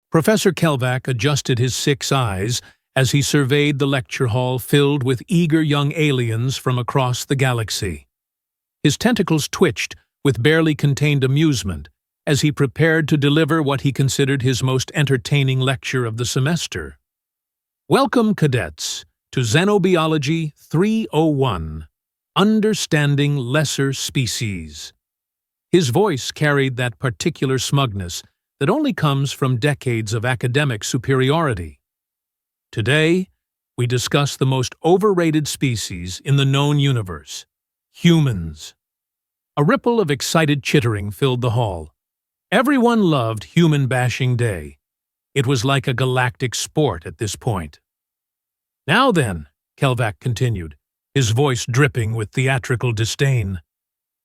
Professor Kelvac adjusted his 6 eyes as he surveyed the lecture hall filled with eager young aliens from across the galaxy. His tentacles twitched with barely contained amusement as he prepared to deliver what he considered his most entertaining lecture of the semester. Welcome, cadets, to Xenobiology 301, Understanding Lesser Species. His voice carried that particular smugness that only comes from decades of academic superiority. Today, we discuss the most overrated species in the known universe, humans. A ripple of excited chittering filled the hall. Everyone loved Human Bashing Day. It was like a galactic sport at this point. Now then, Kelvac continued, his voice dripping with theatrical disdain,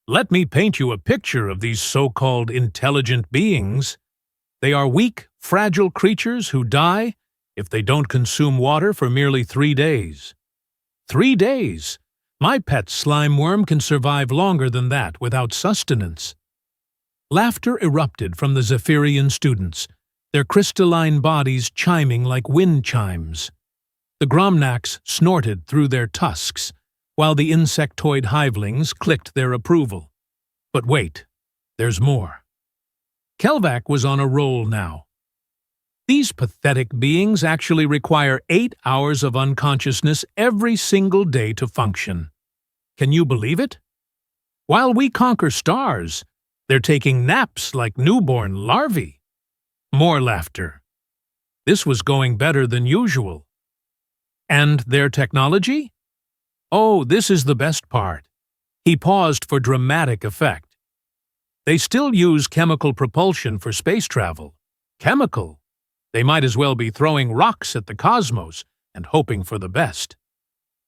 let me paint you a picture of these so-called intelligent beings. They are weak, fragile creatures who die if they don't consume water for merely 3 days. 3 days! My pet slime worm can survive longer than that without sustenance. Laughter erupted from the Zephyrian students, their crystalline bodies chiming like wind chimes. The Gromnacs snorted through their tusks, while the insectoid hivelings clicked their approval. But wait, there's more. Kelvac was on a roll now. These pathetic beings actually require 8 hours of unconsciousness every single day to function. Can you believe it? While we conquer stars, they're taking naps like newborn larvae. More laughter. This was going better than usual. And their technology? Oh, this is the best part. He paused for dramatic effect. They still use chemical propulsion for space travel. Chemical? They might as well be throwing rocks at the cosmos and hoping for the best.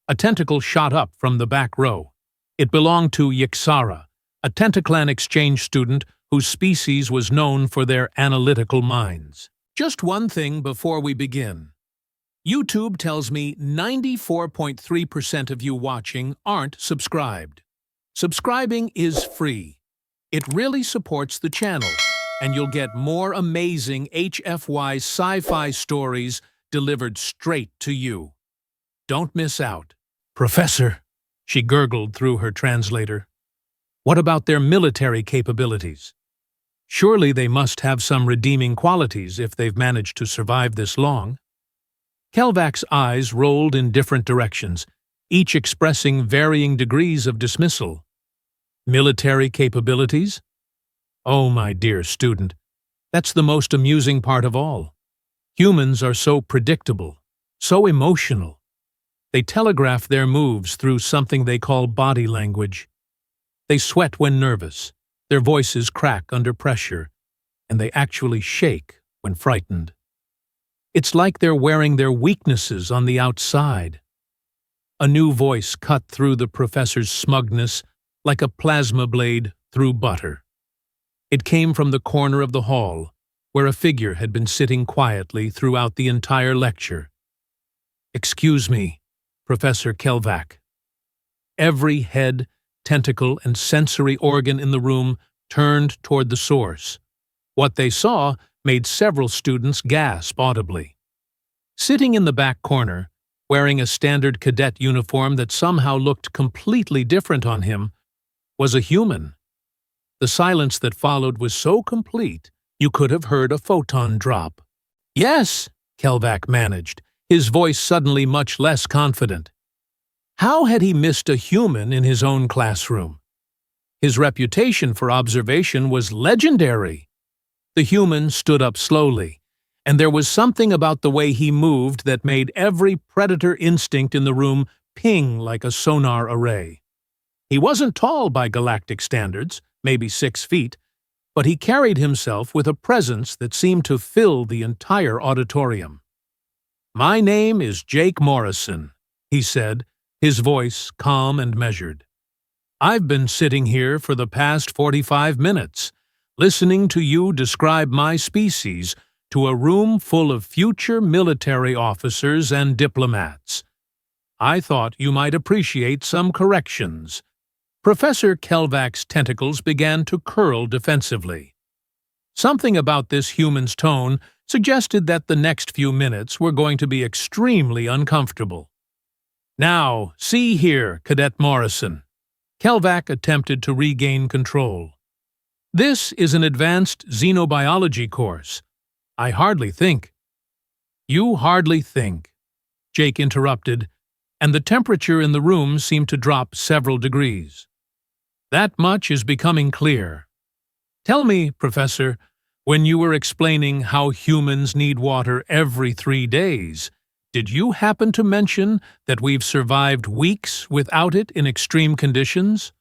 A tentacle shot up from the back row. It belonged to Yixara, a Tentaclan exchange student whose species was known for their analytical minds. Just one thing before we begin. YouTube tells me 94.3% of you watching aren't subscribed. Subscribing is free. It really supports the channel, and you'll get more amazing HFY sci-fi stories delivered straight to you. Don't miss out. Professor, she gurgled through her translator. What about their military capabilities? Surely they must have some redeeming qualities if they've managed to survive this long. Kelvac's eyes rolled in different directions, each expressing varying degrees of dismissal. Military capabilities? Oh, my dear student, that's the most amusing part of all. Humans are so predictable, so emotional. They telegraph their moves through something they call body language. They sweat when nervous, their voices crack under pressure, and they actually shake when frightened. It's like they're wearing their weaknesses on the outside. A new voice cut through the professor's smugness like a plasma blade through butter. It came from the corner of the hall, where a figure had been sitting quietly throughout the entire lecture. Excuse me, Professor Kelvac. Every head, tentacle, and sensory organ in the room turned toward the source. What they saw made several students gasp audibly. Sitting in the back corner, wearing a standard cadet uniform that somehow looked completely different on him, was a human. The silence that followed was so complete, you could have heard a photon drop. Yes, Kelvac managed, his voice suddenly much less confident. How had he missed a human in his own classroom? His reputation for observation was legendary. The human stood up slowly, and there was something about the way he moved that made every predator instinct in the room ping like a sonar array. He wasn't tall by galactic standards, maybe 6 feet, but he carried himself with a presence that seemed to fill the entire auditorium. My name is Jake Morrison, he said, his voice calm and measured. I've been sitting here for the past 45 minutes, listening to you describe my species to a room full of future military officers and diplomats. I thought you might appreciate some corrections. Professor Kelvac's tentacles began to curl defensively. Something about this human's tone suggested that the next few minutes were going to be extremely uncomfortable. "Now, see here, Cadet Morrison." Kelvac attempted to regain control. "This is an advanced xenobiology course. I hardly think." "You hardly think," Jake interrupted, and the temperature in the room seemed to drop several degrees. "That much is becoming clear. Tell me, Professor, when you were explaining how humans need water every 3 days, did you happen to mention that we've survived weeks without it in extreme conditions?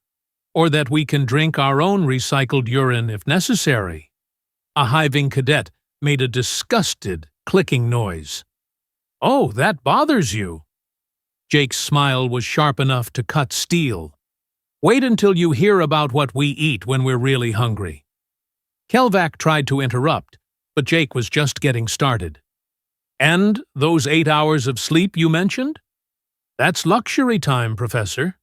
Or that we can drink our own recycled urine if necessary?" A hiving cadet made a disgusted, clicking noise. "Oh, that bothers you?" Jake's smile was sharp enough to cut steel. "Wait until you hear about what we eat when we're really hungry." Kelvac tried to interrupt, but Jake was just getting started. "And those 8 hours of sleep you mentioned? That's luxury time, Professor.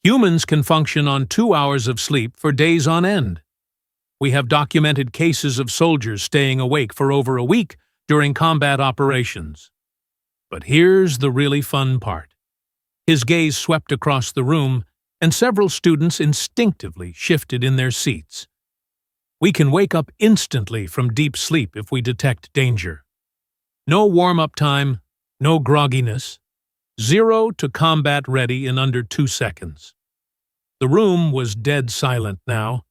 Humans can function on 2 hours of sleep for days on end. We have documented cases of soldiers staying awake for over a week during combat operations. But here's the really fun part." His gaze swept across the room, and several students instinctively shifted in their seats. "We can wake up instantly from deep sleep if we detect danger. No warm-up time, no grogginess. 0 to combat ready in under 2 seconds. The room was dead silent now.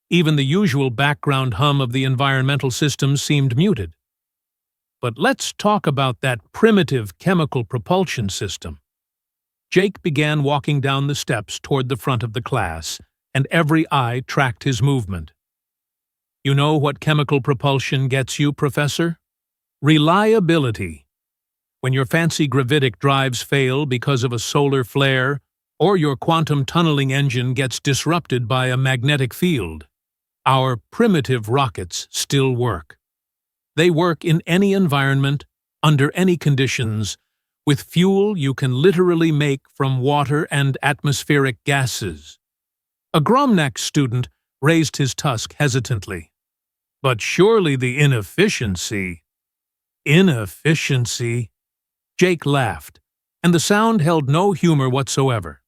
Even the usual background hum of the environmental system seemed muted. But let's talk about that primitive chemical propulsion system. Jake began walking down the steps toward the front of the class, and every eye tracked his movement. "You know what chemical propulsion gets you, Professor? Reliability. When your fancy gravitic drives fail because of a solar flare, or your quantum tunneling engine gets disrupted by a magnetic field, our primitive rockets still work. They work in any environment, under any conditions, with fuel you can literally make from water and atmospheric gases." A Gromnak student raised his tusk hesitantly. "But surely the inefficiency—" "Inefficiency?" Jake laughed, and the sound held no humor whatsoever.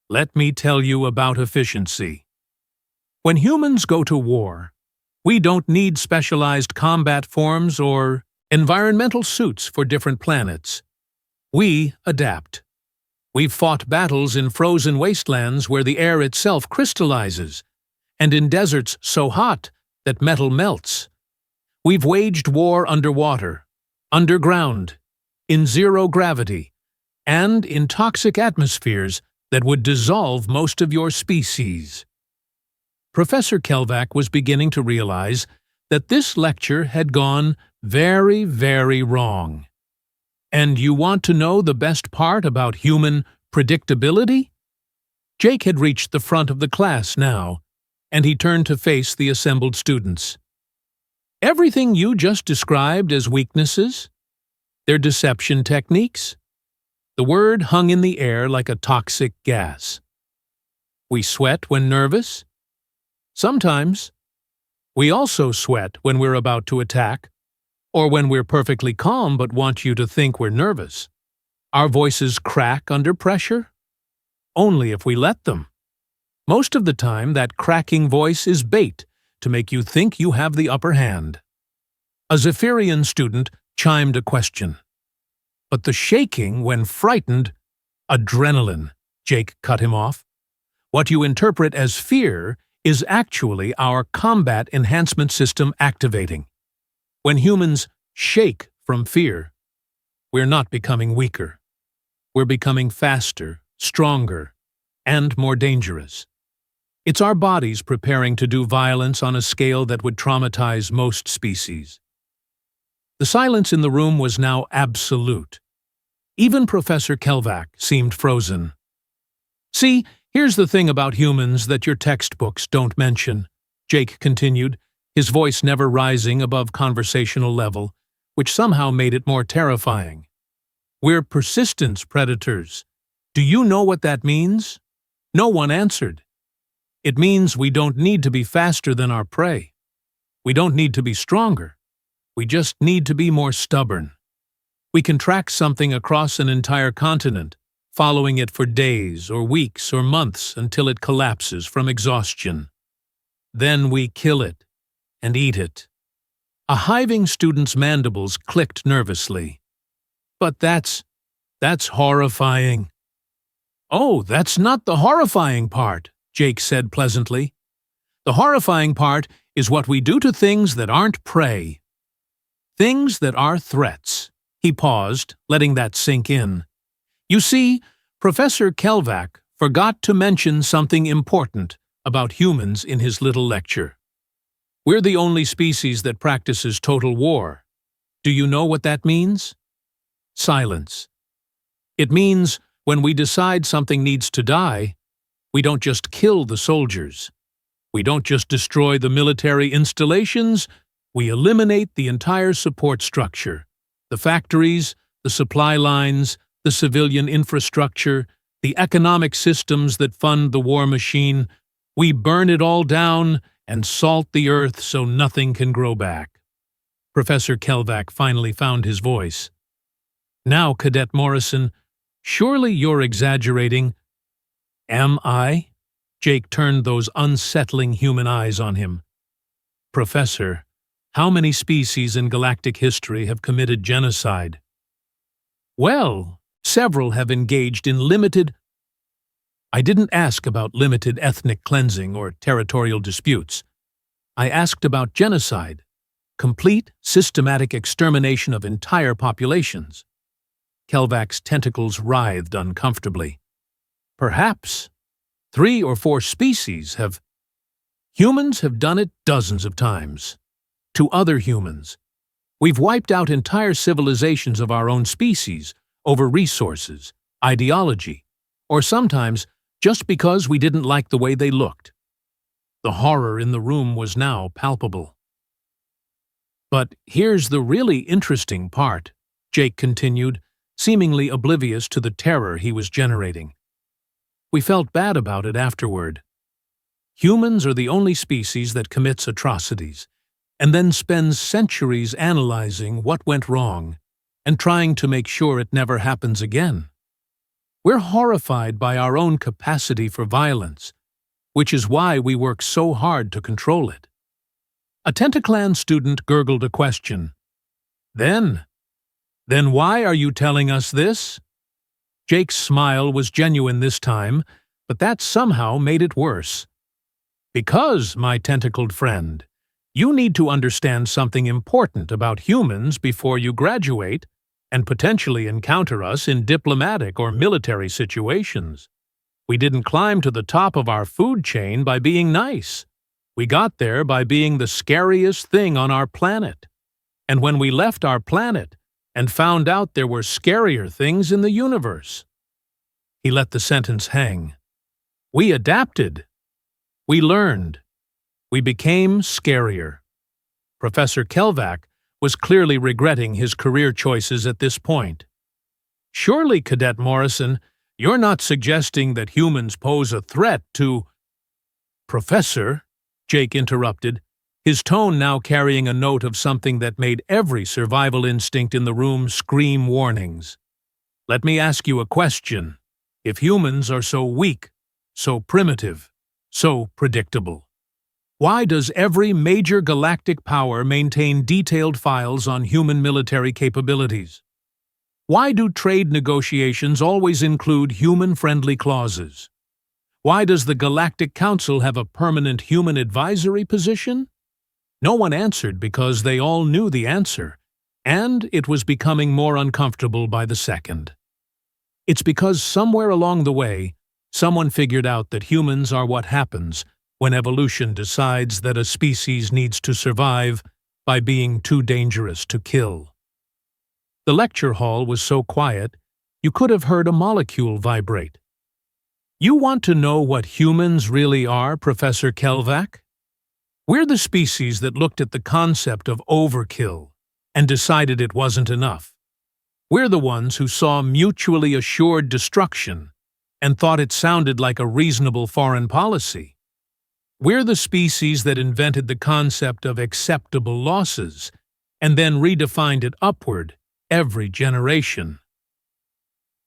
"Let me tell you about efficiency. When humans go to war, we don't need specialized combat forms or environmental suits for different planets. We adapt. We've fought battles in frozen wastelands where the air itself crystallizes, and in deserts so hot that metal melts. We've waged war underwater, underground, in zero gravity, and in toxic atmospheres that would dissolve most of your species." Professor Kelvac was beginning to realize that this lecture had gone very, very wrong. "And you want to know the best part about human predictability?" Jake had reached the front of the class now, and he turned to face the assembled students. "Everything you just described as weaknesses, their deception techniques, the word hung in the air like a toxic gas. We sweat when nervous? Sometimes. We also sweat when we're about to attack, or when we're perfectly calm but want you to think we're nervous. Our voices crack under pressure? Only if we let them. Most of the time, that cracking voice is bait to make you think you have the upper hand." A Zephyrian student chimed a question. "But the shaking when frightened—" "Adrenaline," Jake cut him off. "What you interpret as fear is actually our combat enhancement system activating. When humans shake from fear, we're not becoming weaker. We're becoming faster, stronger, and more dangerous. It's our bodies preparing to do violence on a scale that would traumatize most species." The silence in the room was now absolute. Even Professor Kelvac seemed frozen. "See, here's the thing about humans that your textbooks don't mention," Jake continued, his voice never rising above conversational level, which somehow made it more terrifying. "We're persistence predators. Do you know what that means?" No one answered. "It means we don't need to be faster than our prey. We don't need to be stronger. We just need to be more stubborn. We can track something across an entire continent, following it for days or weeks or months until it collapses from exhaustion. Then we kill it and eat it. A hiving student's mandibles clicked nervously. But that's horrifying. Oh, that's not the horrifying part, Jake said pleasantly. The horrifying part is what we do to things that aren't prey. Things that are threats. He paused, letting that sink in. You see, Professor Kelvac forgot to mention something important about humans in his little lecture. We're the only species that practices total war. Do you know what that means? Silence. It means when we decide something needs to die, we don't just kill the soldiers. We don't just destroy the military installations, we eliminate the entire support structure. The factories, the supply lines, the civilian infrastructure, the economic systems that fund the war machine. We burn it all down and salt the earth so nothing can grow back. Professor Kelvac finally found his voice. Now, Cadet Morrison, surely you're exaggerating. Am I? Jake turned those unsettling human eyes on him. Professor, how many species in galactic history have committed genocide? Well, several have engaged in limited... I didn't ask about limited ethnic cleansing or territorial disputes. I asked about genocide, complete, systematic extermination of entire populations. Kelvac's tentacles writhed uncomfortably. Perhaps 3 or 4 species have... Humans have done it dozens of times. To other humans. We've wiped out entire civilizations of our own species over resources, ideology, or sometimes just because we didn't like the way they looked. The horror in the room was now palpable. But here's the really interesting part, Jake continued, seemingly oblivious to the terror he was generating. We felt bad about it afterward. Humans are the only species that commits atrocities, and then spends centuries analyzing what went wrong and trying to make sure it never happens again. We're horrified by our own capacity for violence, which is why we work so hard to control it. A Tentaclan student gurgled a question. Then why are you telling us this? Jake's smile was genuine this time, but that somehow made it worse. Because, my tentacled friend, you need to understand something important about humans before you graduate and potentially encounter us in diplomatic or military situations. We didn't climb to the top of our food chain by being nice. We got there by being the scariest thing on our planet. And when we left our planet and found out there were scarier things in the universe. He let the sentence hang. We adapted. We learned. We became scarier. Professor Kelvac was clearly regretting his career choices at this point. Surely, Cadet Morrison, you're not suggesting that humans pose a threat to... Professor, Jake interrupted, his tone now carrying a note of something that made every survival instinct in the room scream warnings. Let me ask you a question. If humans are so weak, so primitive, so predictable, why does every major galactic power maintain detailed files on human military capabilities? Why do trade negotiations always include human-friendly clauses? Why does the Galactic Council have a permanent human advisory position? No one answered because they all knew the answer, and it was becoming more uncomfortable by the second. It's because somewhere along the way, someone figured out that humans are what happens when evolution decides that a species needs to survive by being too dangerous to kill. The lecture hall was so quiet, you could have heard a molecule vibrate. You want to know what humans really are, Professor Kelvac? We're the species that looked at the concept of overkill and decided it wasn't enough. We're the ones who saw mutually assured destruction and thought it sounded like a reasonable foreign policy. We're the species that invented the concept of acceptable losses and then redefined it upward every generation.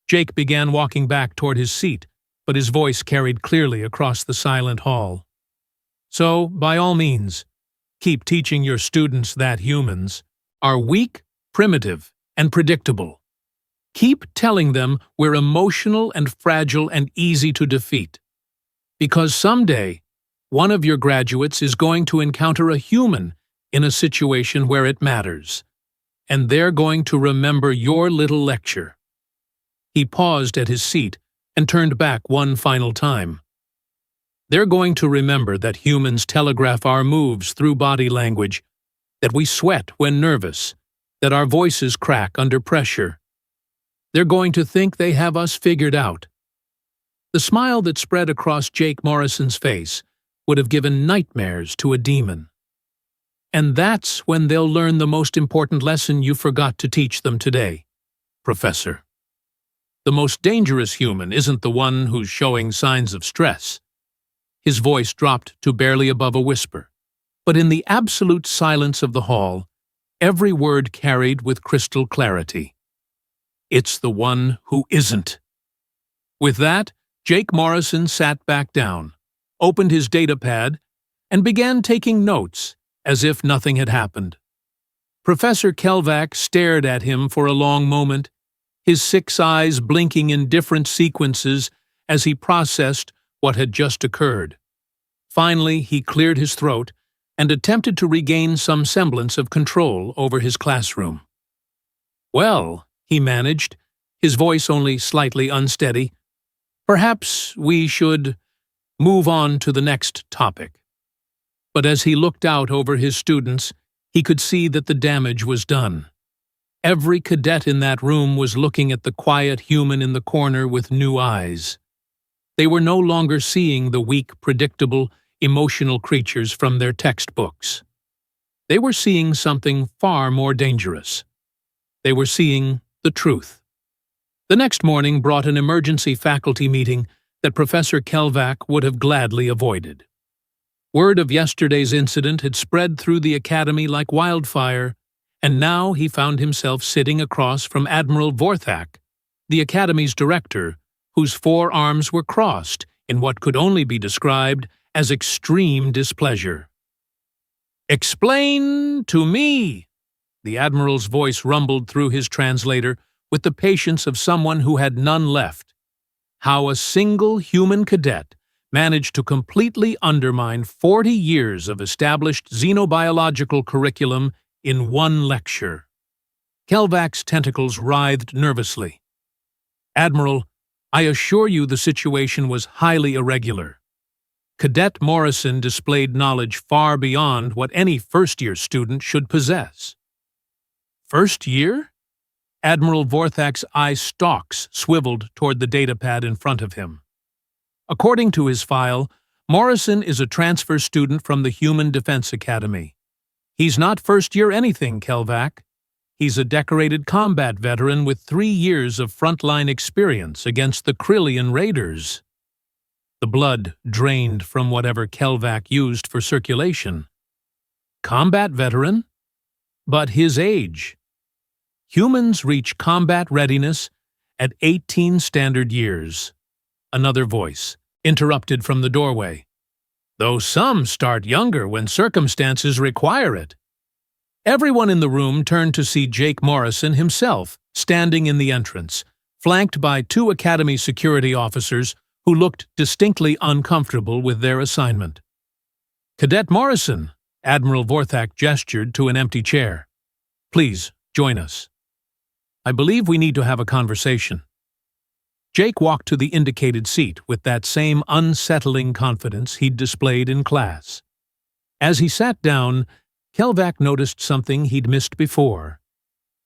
Jake began walking back toward his seat, but his voice carried clearly across the silent hall. So, by all means, keep teaching your students that humans are weak, primitive, and predictable. Keep telling them we're emotional and fragile and easy to defeat. Because someday, one of your graduates is going to encounter a human in a situation where it matters, and they're going to remember your little lecture. He paused at his seat and turned back one final time. They're going to remember that humans telegraph our moves through body language, that we sweat when nervous, that our voices crack under pressure. They're going to think they have us figured out. The smile that spread across Jake Morrison's face would have given nightmares to a demon. And that's when they'll learn the most important lesson you forgot to teach them today, Professor. The most dangerous human isn't the one who's showing signs of stress. His voice dropped to barely above a whisper, but in the absolute silence of the hall, every word carried with crystal clarity. It's the one who isn't. With that, Jake Morrison sat back down, opened his datapad, and began taking notes as if nothing had happened. Professor Kelvac stared at him for a long moment, his 6 eyes blinking in different sequences as he processed what had just occurred. Finally, he cleared his throat and attempted to regain some semblance of control over his classroom. "Well," he managed, his voice only slightly unsteady, "perhaps we should move on to the next topic." But as he looked out over his students, he could see that the damage was done. Every cadet in that room was looking at the quiet human in the corner with new eyes. They were no longer seeing the weak, predictable, emotional creatures from their textbooks. They were seeing something far more dangerous. They were seeing the truth. The next morning brought an emergency faculty meeting that Professor Kelvac would have gladly avoided. Word of yesterday's incident had spread through the academy like wildfire, and now he found himself sitting across from Admiral Vorthak, the academy's director, whose 4 arms were crossed in what could only be described as extreme displeasure. "Explain to me," the Admiral's voice rumbled through his translator with the patience of someone who had none left, "how a single human cadet managed to completely undermine 40 years of established xenobiological curriculum in one lecture." Kelvac's tentacles writhed nervously. "Admiral, I assure you the situation was highly irregular. Cadet Morrison displayed knowledge far beyond what any first-year student should possess." "First year?" Admiral Vorthak's eye stalks swiveled toward the datapad in front of him. According to his file, Morrison is a transfer student from the Human Defense Academy. He's not first-year anything, Kelvac. He's a decorated combat veteran with 3 years of frontline experience against the Krillian raiders. The blood drained from whatever Kelvac used for circulation. Combat veteran? But his age. Humans reach combat readiness at 18 standard years. Another voice, interrupted from the doorway. Though some start younger when circumstances require it. Everyone in the room turned to see Jake Morrison himself, standing in the entrance, flanked by 2 Academy security officers who looked distinctly uncomfortable with their assignment. "Cadet Morrison," Admiral Vorthak gestured to an empty chair. "Please, join us. I believe we need to have a conversation." Jake walked to the indicated seat with that same unsettling confidence he'd displayed in class. As he sat down, Kelvac noticed something he'd missed before.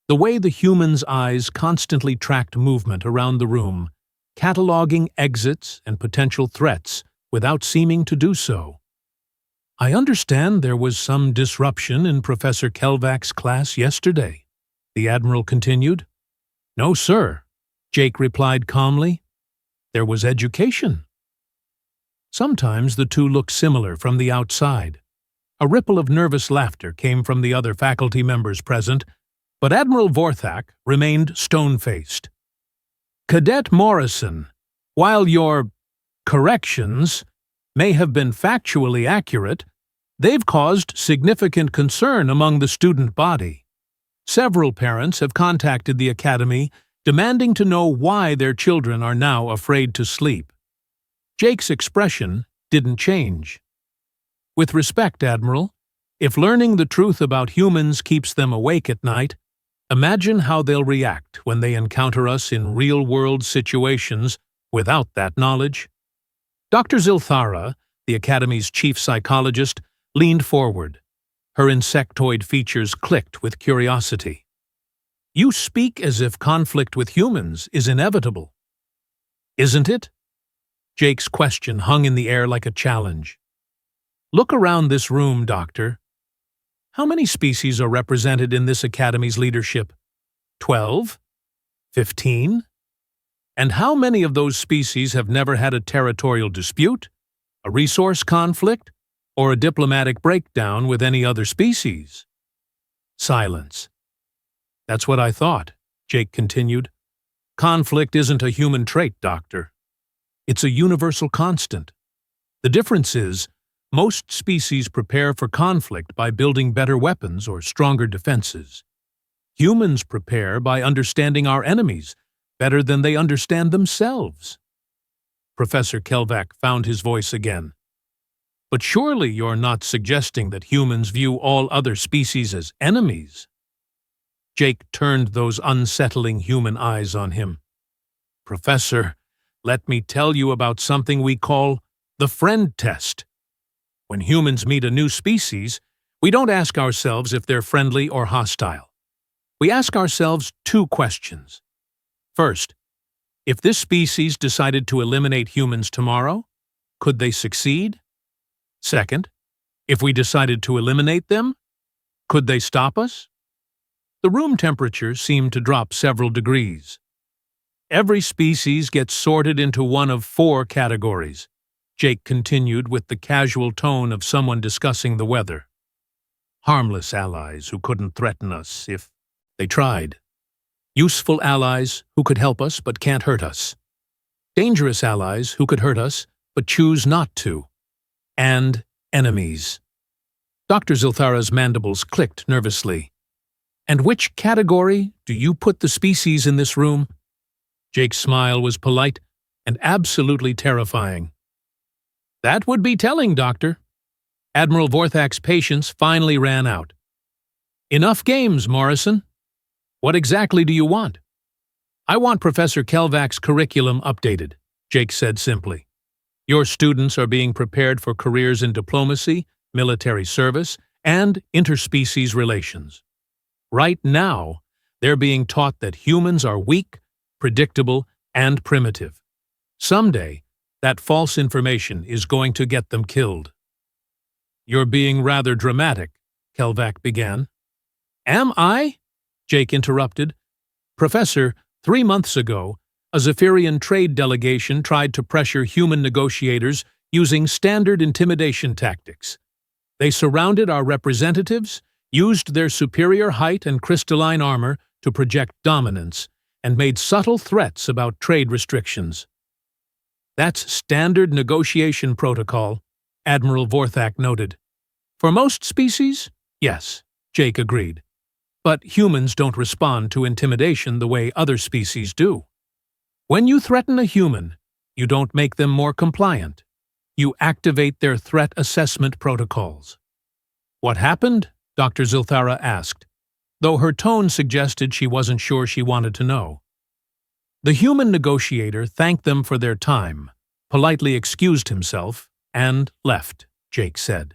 The way the human's eyes constantly tracked movement around the room, cataloging exits and potential threats without seeming to do so. "I understand there was some disruption in Professor Kelvac's class yesterday," the Admiral continued. "No, sir," Jake replied calmly. "There was education." Sometimes the two look similar from the outside. A ripple of nervous laughter came from the other faculty members present, but Admiral Vorthak remained stone-faced. Cadet Morrison, while your corrections may have been factually accurate, they've caused significant concern among the student body. Several parents have contacted the Academy demanding to know why their children are now afraid to sleep. Jake's expression didn't change. With respect, Admiral, if learning the truth about humans keeps them awake at night, imagine how they'll react when they encounter us in real-world situations without that knowledge. Dr. Zilthara, the Academy's chief psychologist, leaned forward. Her insectoid features clicked with curiosity. You speak as if conflict with humans is inevitable. Isn't it? Jake's question hung in the air like a challenge. Look around this room, Doctor. How many species are represented in this Academy's leadership? 12? 15? And how many of those species have never had a territorial dispute, a resource conflict, or a diplomatic breakdown with any other species? Silence. That's what I thought, Jake continued. Conflict isn't a human trait, Doctor. It's a universal constant. The difference is, most species prepare for conflict by building better weapons or stronger defenses. Humans prepare by understanding our enemies better than they understand themselves. Professor Kelvak found his voice again. But surely you're not suggesting that humans view all other species as enemies? Jake turned those unsettling human eyes on him. Professor, let me tell you about something we call the friend test. When humans meet a new species, we don't ask ourselves if they're friendly or hostile. We ask ourselves two questions. First, if this species decided to eliminate humans tomorrow, could they succeed? Second, if we decided to eliminate them, could they stop us? The room temperature seemed to drop several degrees. Every species gets sorted into one of 4 categories, Jake continued with the casual tone of someone discussing the weather. Harmless allies who couldn't threaten us if they tried. Useful allies who could help us but can't hurt us. Dangerous allies who could hurt us but choose not to. And enemies. Dr. Zilthara's mandibles clicked nervously. And which category do you put the species in this room? Jake's smile was polite and absolutely terrifying. That would be telling, Doctor. Admiral Vorthak's patience finally ran out. Enough games, Morrison. What exactly do you want? I want Professor Kelvak's curriculum updated, Jake said simply. Your students are being prepared for careers in diplomacy, military service, and interspecies relations. Right now, they're being taught that humans are weak, predictable, and primitive. Someday, that false information is going to get them killed. You're being rather dramatic, Kelvak began. Am I? Jake interrupted. Professor, 3 months ago, a Zephyrian trade delegation tried to pressure human negotiators using standard intimidation tactics. They surrounded our representatives, used their superior height and crystalline armor to project dominance, and made subtle threats about trade restrictions. That's standard negotiation protocol, Admiral Vorthak noted. For most species, yes, Jake agreed. But humans don't respond to intimidation the way other species do. When you threaten a human, you don't make them more compliant. You activate their threat assessment protocols. What happened? Dr. Zilthara asked, though her tone suggested she wasn't sure she wanted to know. The human negotiator thanked them for their time, politely excused himself, and left, Jake said.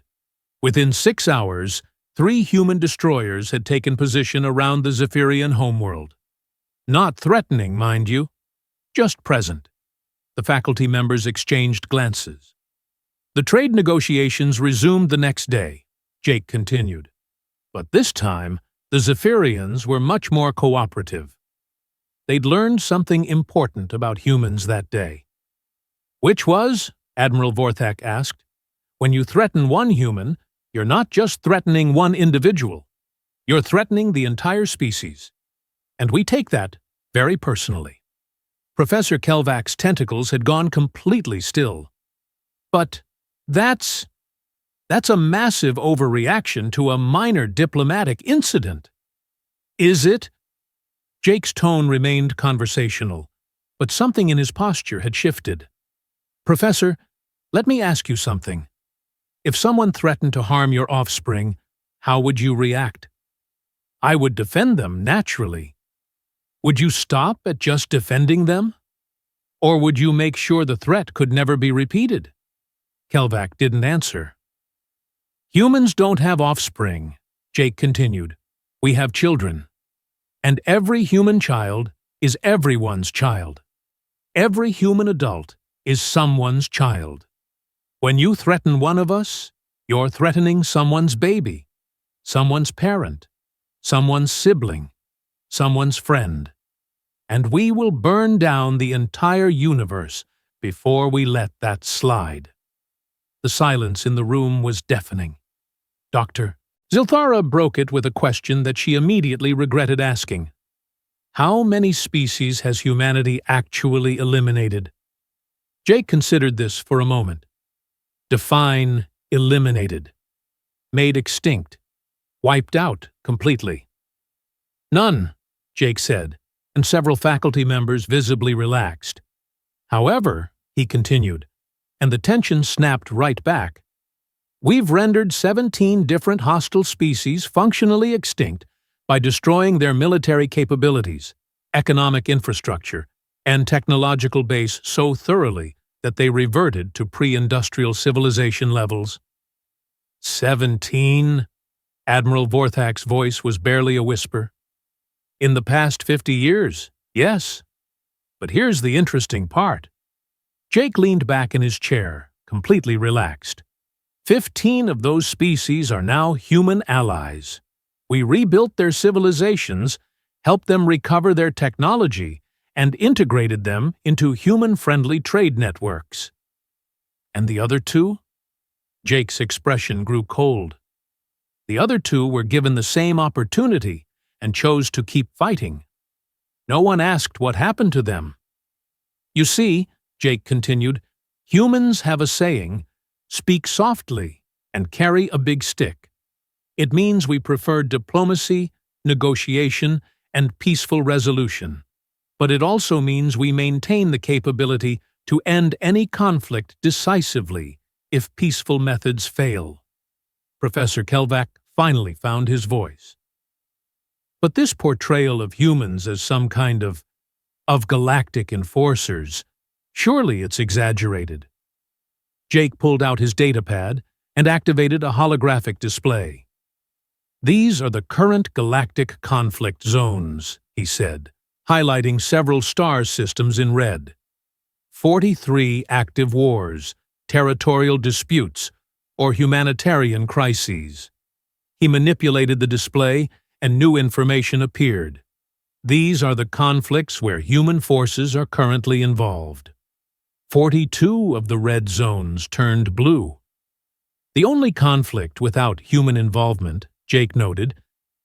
Within 6 hours, 3 human destroyers had taken position around the Zephyrian homeworld. Not threatening, mind you, just present. The faculty members exchanged glances. The trade negotiations resumed the next day, Jake continued. But this time, the Zephyrians were much more cooperative. They'd learned something important about humans that day. Which was, Admiral Vorthak asked, when you threaten one human, you're not just threatening one individual. You're threatening the entire species. And we take that very personally. Professor Kelvac's tentacles had gone completely still. But that's a massive overreaction to a minor diplomatic incident. Is it? Jake's tone remained conversational, but something in his posture had shifted. Professor, let me ask you something. If someone threatened to harm your offspring, how would you react? I would defend them, naturally. Would you stop at just defending them? Or would you make sure the threat could never be repeated? Kelvac didn't answer. Humans don't have offspring, Jake continued. We have children. And every human child is everyone's child. Every human adult is someone's child. When you threaten one of us, you're threatening someone's baby, someone's parent, someone's sibling, someone's friend. And we will burn down the entire universe before we let that slide. The silence in the room was deafening. Dr. Zilthara broke it with a question that she immediately regretted asking. How many species has humanity actually eliminated? Jake considered this for a moment. Define eliminated. Made extinct. Wiped out completely. None, Jake said, and several faculty members visibly relaxed. However, he continued, and the tension snapped right back, we've rendered 17 different hostile species functionally extinct by destroying their military capabilities, economic infrastructure, and technological base so thoroughly that they reverted to pre-industrial civilization levels. 17? Admiral Vorthak's voice was barely a whisper. In the past 50 years, yes. But here's the interesting part. Jake leaned back in his chair, completely relaxed. 15 of those species are now human allies. We rebuilt their civilizations, helped them recover their technology, and integrated them into human-friendly trade networks. And the other two? Jake's expression grew cold. The other two were given the same opportunity and chose to keep fighting. No one asked what happened to them. You see, Jake continued, humans have a saying, speak softly and carry a big stick. It means we prefer diplomacy, negotiation, and peaceful resolution. But it also means we maintain the capability to end any conflict decisively if peaceful methods fail. Professor Kelvac finally found his voice. But this portrayal of humans as some kind of galactic enforcers, surely it's exaggerated. Jake pulled out his datapad and activated a holographic display. These are the current galactic conflict zones, he said, highlighting several star systems in red. 43 active wars, territorial disputes, or humanitarian crises. He manipulated the display and new information appeared. These are the conflicts where human forces are currently involved. 42 of the red zones turned blue. The only conflict without human involvement, Jake noted,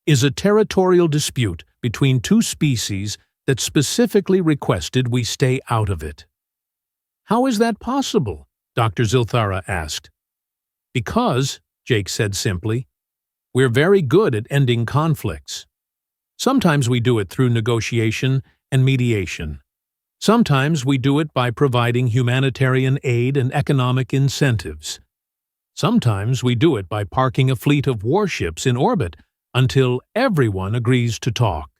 is a territorial dispute between two species that specifically requested we stay out of it. How is that possible? Dr. Zilthara asked. Because, Jake said simply, we're very good at ending conflicts. Sometimes we do it through negotiation and mediation. Sometimes we do it by providing humanitarian aid and economic incentives. Sometimes we do it by parking a fleet of warships in orbit until everyone agrees to talk.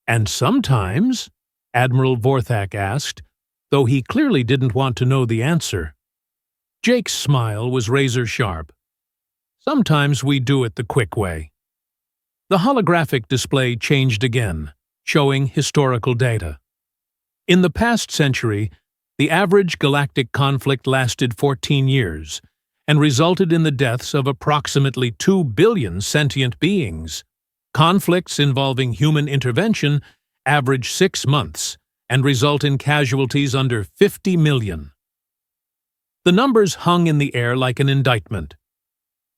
And sometimes, Admiral Vorthak asked, though he clearly didn't want to know the answer. Jake's smile was razor-sharp. Sometimes we do it the quick way. The holographic display changed again, showing historical data. In the past century, the average galactic conflict lasted 14 years and resulted in the deaths of approximately 2 billion sentient beings. Conflicts involving human intervention average 6 months and result in casualties under 50 million. The numbers hung in the air like an indictment.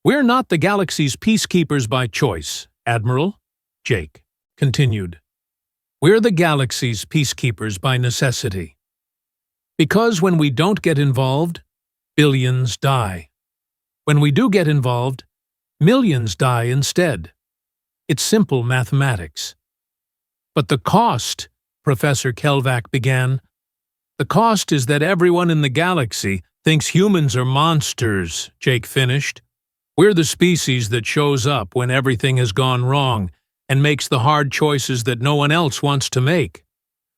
"We're not the galaxy's peacekeepers by choice, Admiral," Jake continued. "We're the galaxy's peacekeepers by necessity. Because when we don't get involved, billions die. When we do get involved, millions die instead. It's simple mathematics." "But the cost," Professor Kelvac began. "The cost is that everyone in the galaxy thinks humans are monsters," Jake finished. "We're the species that shows up when everything has gone wrong and makes the hard choices that no one else wants to make.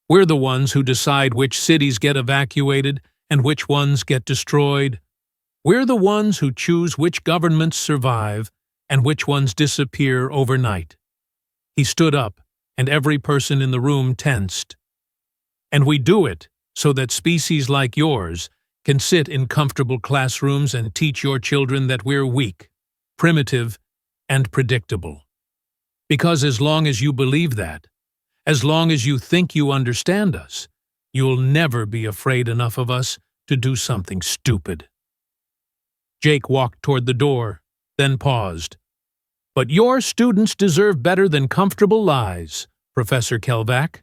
We're the ones who decide which cities get evacuated and which ones get destroyed. We're the ones who choose which governments survive and which ones disappear overnight." He stood up, and every person in the room tensed. "And we do it so that species like yours can sit in comfortable classrooms and teach your children that we're weak, primitive, and predictable. Because as long as you believe that, as long as you think you understand us, you'll never be afraid enough of us to do something stupid." Jake walked toward the door, then paused. "But your students deserve better than comfortable lies, Professor Kelvac.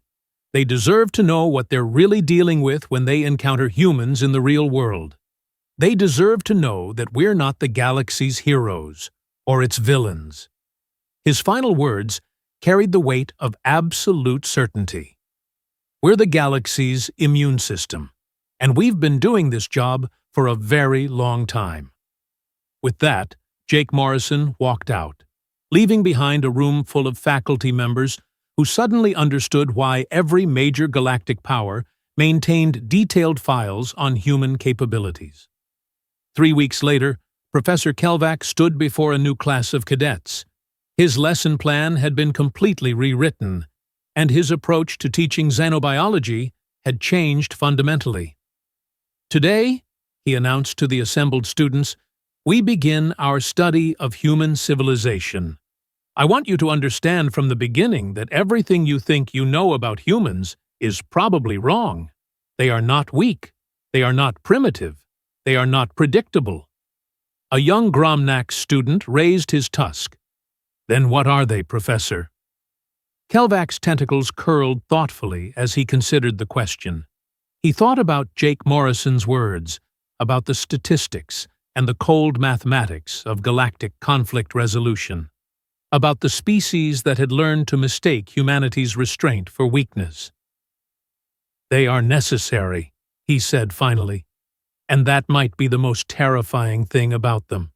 They deserve to know what they're really dealing with when they encounter humans in the real world. They deserve to know that we're not the galaxy's heroes or its villains." His final words carried the weight of absolute certainty. "We're the galaxy's immune system, and we've been doing this job for a very long time." With that, Jake Morrison walked out, leaving behind a room full of faculty members who suddenly understood why every major galactic power maintained detailed files on human capabilities. 3 weeks later, Professor Kelvac stood before a new class of cadets. His lesson plan had been completely rewritten, and his approach to teaching xenobiology had changed fundamentally. "Today," he announced to the assembled students, "we begin our study of human civilization. I want you to understand from the beginning that everything you think you know about humans is probably wrong. They are not weak. They are not primitive. They are not predictable." A young Gromnak student raised his tusk. "Then what are they, Professor?" Kelvac's tentacles curled thoughtfully as he considered the question. He thought about Jake Morrison's words, about the statistics and the cold mathematics of galactic conflict resolution, about the species that had learned to mistake humanity's restraint for weakness. "They are necessary," he said finally, "and that might be the most terrifying thing about them."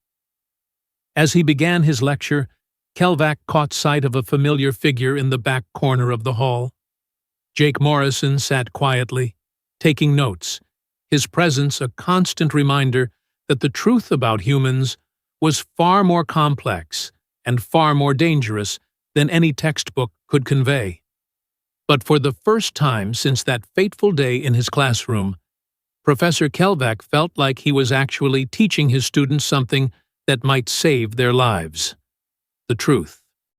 As he began his lecture, Kelvac caught sight of a familiar figure in the back corner of the hall. Jake Morrison sat quietly, taking notes, his presence a constant reminder that the truth about humans was far more complex and far more dangerous than any textbook could convey. But for the first time since that fateful day in his classroom, Professor Kelvac felt like he was actually teaching his students something that might save their lives: the truth.